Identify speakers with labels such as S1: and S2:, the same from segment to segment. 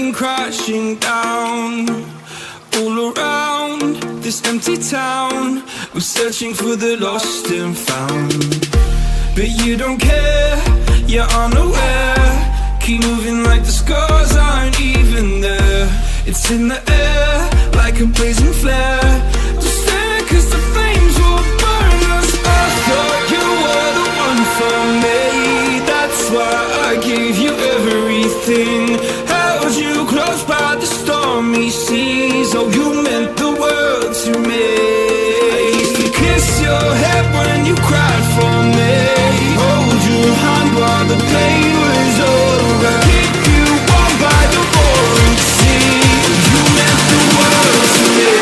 S1: come crashing down. All around this empty town, we're searching for the lost and found. But you don't care, you're unaware. Keep moving like the scars aren't even there. It's in the air, like a blazing flare. Just stare, cause the flames will burn us. I thought you were the one for me. That's why I gave you everything. Held you close by the stormy seas. Oh, you meant the world to me. I used to kiss your head when you cried for me. Hold your hand while the pain was over. Keep you warm by the roaring sea. You meant the world to me.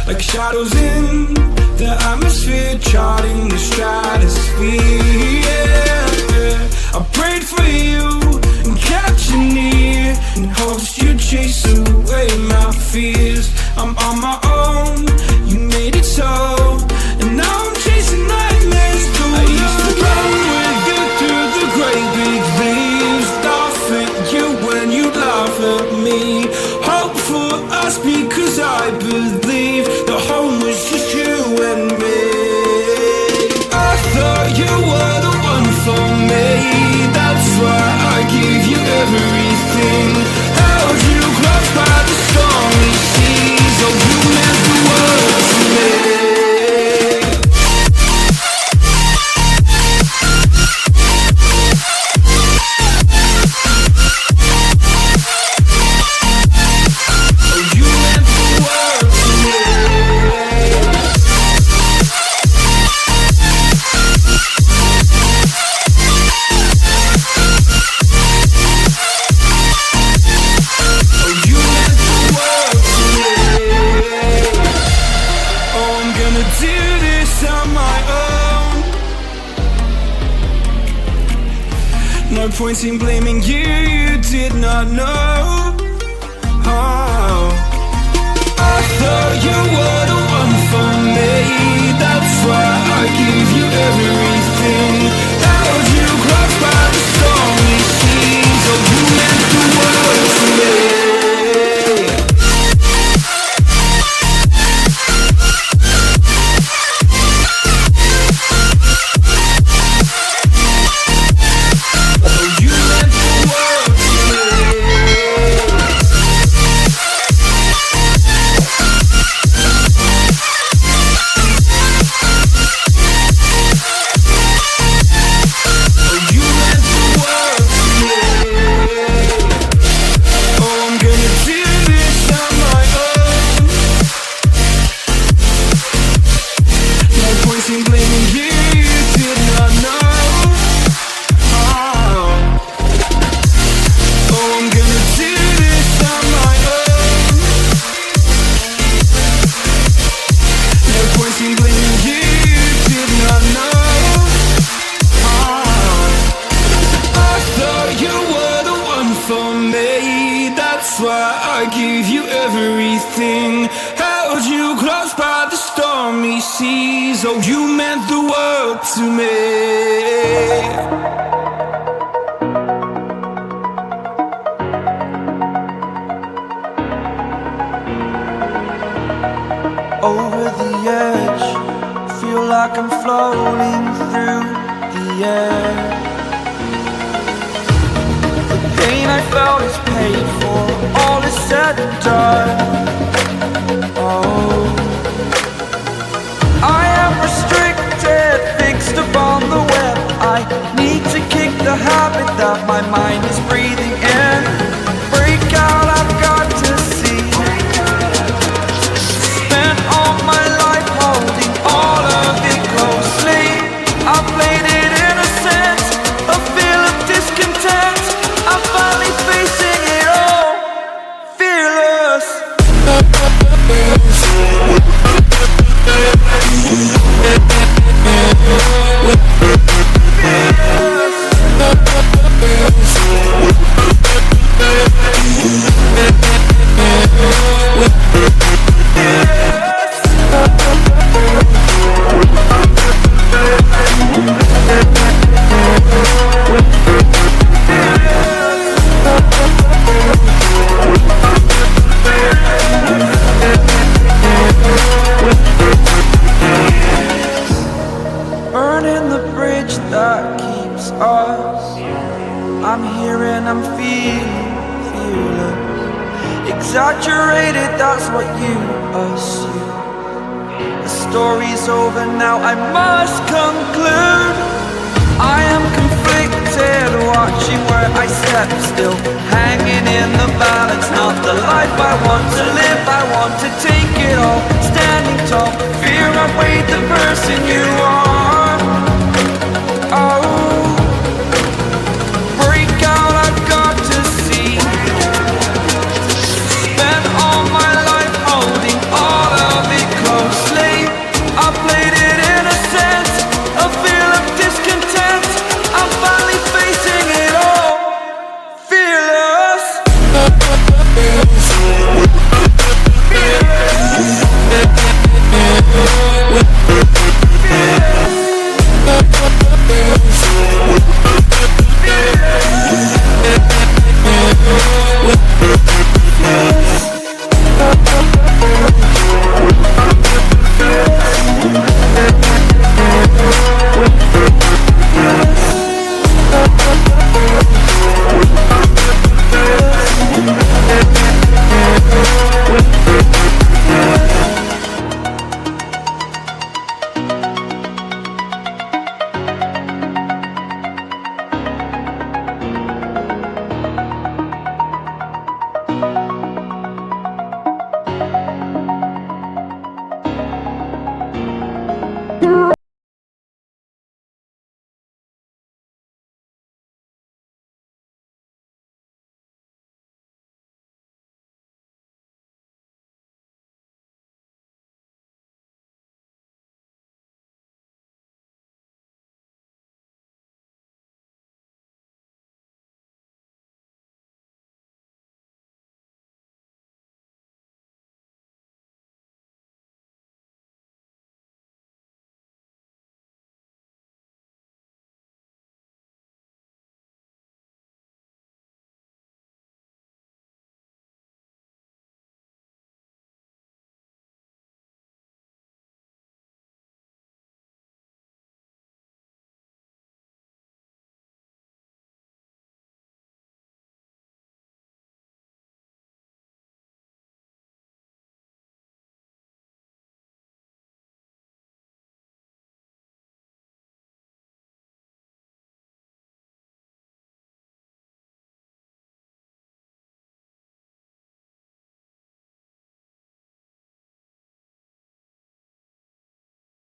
S1: Like shadows in the atmosphere, charting the stratosphere. Yeah. I prayed for you and kept you near, in hopes you'd chase away my fears. I'm on my own, you made it so, and now I'm chasing nightmares too. I used to run with you through the great big leaves, laugh at you when you laugh at me. Hope for us because I believe the home was just you and me. I thought you were the one for me. That's why I gave you everything. Held you close by the stormy seas. Oh, you meant the world to me. No point in blaming you, you did not know. Oh. I thought you were the one for me. That's why I gave you everything. Held you close by the stormy seas. Oh, you meant the world to me. Oh, you meant the world to me.
S2: Over the edge, feel like I'm floating through the air. The pain I felt is paid for, all is said and done. Oh, I am restricted, fixed upon the web. I need to kick the habit that my mind is breathing in. Break out, I've got to see. Spent all my life holding all of it closely. I played it innocent. that keeps us. I'm here and I'm feeling fearless. Exaggerated, that's what you assume. The story's over now, I must conclude. I am conflicted, watching where I step still, hanging in the balance. Not the life I want to live, I want to take it all. Standing tall, fear I weighed the person you are.